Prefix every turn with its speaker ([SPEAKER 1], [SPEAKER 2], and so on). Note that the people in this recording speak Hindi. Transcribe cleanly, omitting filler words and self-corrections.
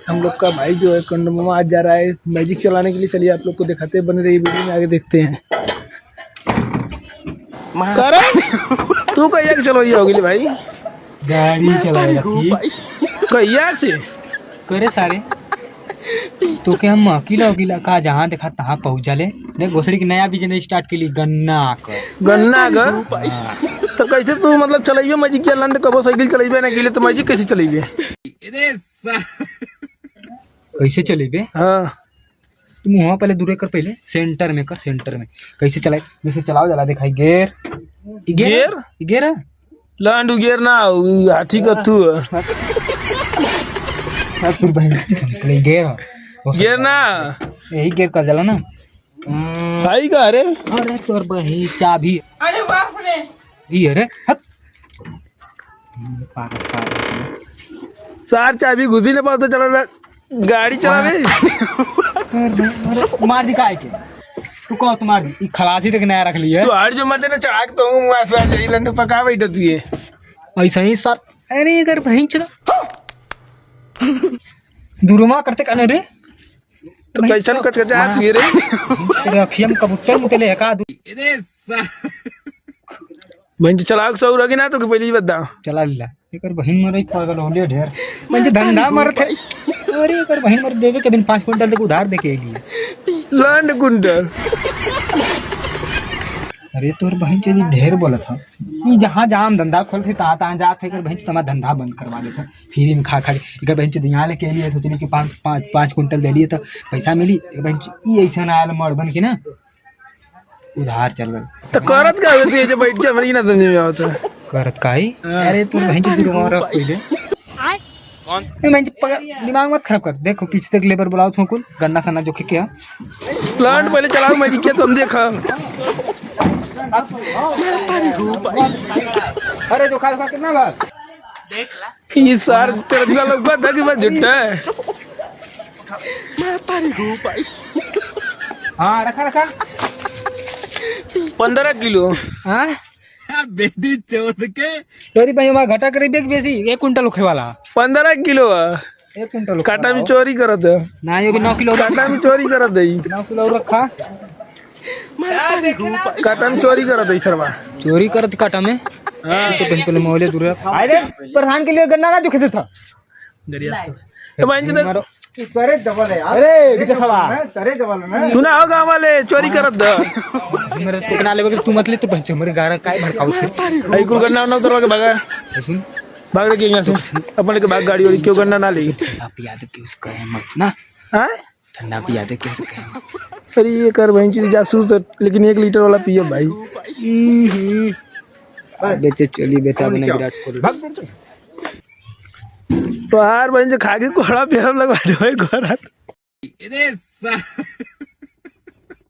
[SPEAKER 1] हम लोग का भाई जो है कंडोमा आज जा रहा है मैजिक चलाने के लिए। चलिए आप लोग को दिखाते हैं, बने रही वीडियो में, आगे देखते हैं। तू कहिया कि चलो ये होगी भाई
[SPEAKER 2] गाड़ी चलाएगा
[SPEAKER 1] कहिया से
[SPEAKER 2] करे सारे तो क्या हम अकेला का जहाँ देखा तहाँ पहुँच जाले। देख घोसड़ी की नया बिजनेस स्टार्ट के लिए गन्ना
[SPEAKER 1] का तो कैसे तू मतलब चलाइयो मैजिक चलाने कबो साइकिल चलाइबे ना के तो मैजिक कैसे चलाइबे
[SPEAKER 2] कैसे चलेबे।
[SPEAKER 1] हाँ
[SPEAKER 2] तुम वहाँ पहले दूर कर, पहले सेंटर में कर, सेंटर में कैसे चलाए जैसे चलाओ जला दिखाई गेर
[SPEAKER 1] गेर
[SPEAKER 2] गेर
[SPEAKER 1] लांडू गेर ना हाथी का तू
[SPEAKER 2] गेर
[SPEAKER 1] गेर ना
[SPEAKER 2] यही गेर कर जला ना
[SPEAKER 1] भाई का अरे
[SPEAKER 2] अरे तोर बही चाबी
[SPEAKER 3] अरे बाप रे
[SPEAKER 2] ये अरे
[SPEAKER 1] सार चाबी घुसी न पाओ तो चला गाड़ी चलावे
[SPEAKER 2] मार दिखाए के तू कहो तुम्हार दी खलासी तक नया रख लिया
[SPEAKER 1] तू हर जो मरते ना चढ़ा के तो हूं ऐसा यही लंडे पका बैठा तू ये
[SPEAKER 2] ऐसा ही साथ। अरे अगर बहन चला दुरुमा करते कहने रे
[SPEAKER 1] तो कैसन कचकचा तू ये रे
[SPEAKER 2] रखियम कबूतर मुतले का दू
[SPEAKER 1] बहन चला के सौ रगी ना तो पहले ही बता
[SPEAKER 2] चला लीला एकर बहन मरे पागल होले ढेर म्हणजे धंधा मरत है। अरे एकर बहन मर देवे के दिन 5 क्विंटल तक उधार देके आएगी
[SPEAKER 1] लंड कुंटल।
[SPEAKER 2] अरे तोर बहन चली ढेर बोला था ये जहाँ जहाँ हम धंधा खोलते तहाँ तहाँ जाते एकर बहन तुम्हारा धंधा बंद करवा देता फ्री में खा के। एकर बहन यहाँ लेके लिए सोचली कि 5 क्विंटल दे लिए तो पैसा मिली। बहन ये ऐसा आयल मर बन के ना उधार चल गए
[SPEAKER 1] तो करत का होती है जो बैठ के हमारी ना समझ में आता
[SPEAKER 2] करत काई। अरे तू बहन की दूर रख पहले कौन मैं दिमाग मत खराब कर। देखो पीछे तक लेबर बुलाओ तुम कुल गन्ना खाना जो क्या
[SPEAKER 1] प्लांट पहले चलाओ मैजिक क्या तुम देखा।
[SPEAKER 2] अरे जो खा कितना बार
[SPEAKER 3] देख ला
[SPEAKER 1] ये सार तेरा दिमाग लगा था कि मैं झुट्टा है।
[SPEAKER 2] हाँ रखा
[SPEAKER 1] 15 किलो
[SPEAKER 2] हाँ
[SPEAKER 1] बेटी चौथ के
[SPEAKER 2] तोरी भाई वहाँ घटा करीब बेसी 1 क्विंटल उखे वाला
[SPEAKER 1] 15 किलो
[SPEAKER 2] 1 क्विंटल
[SPEAKER 1] काटा में चोरी करत है
[SPEAKER 2] ना ये भी 9 किलो
[SPEAKER 1] काटा में चोरी करत है
[SPEAKER 2] 9 किलो रखा
[SPEAKER 1] काटा में चोरी करत है सरवा
[SPEAKER 2] चोरी करत काटा में। हाँ तो पहले मोहल्ले दूर अरे प्रधान के लिए गन्ना ना जो खेते था
[SPEAKER 1] तो बहन जी
[SPEAKER 2] करे डबल है अरे विकासवा करे डबल है
[SPEAKER 1] सुना हो गांव वाले चोरी करत है
[SPEAKER 2] मेरे टिकना लेवे तू मत ले तो पहुंचे मेरे गारा काय भड़काऊ थे
[SPEAKER 1] आई कुल गन्ना ना उतरवा के भागा
[SPEAKER 2] सुन
[SPEAKER 1] भाग के यहां से अपने के भाग गाड़ी वाली क्यों गन्ना ना ली
[SPEAKER 2] पिया दे के उसका है मत ना
[SPEAKER 1] हां
[SPEAKER 2] ठंडा पिया दे के उसका है।
[SPEAKER 1] अरे ये कर बहन जी जासूस तो लेकिन 1 लीटर वाला पिए भाई
[SPEAKER 2] बेचे चली बेटा बने विराट कोहली भाग
[SPEAKER 1] तो हार बहन जी खा के कोड़ा पेड़ लगवा दे भाई घरात।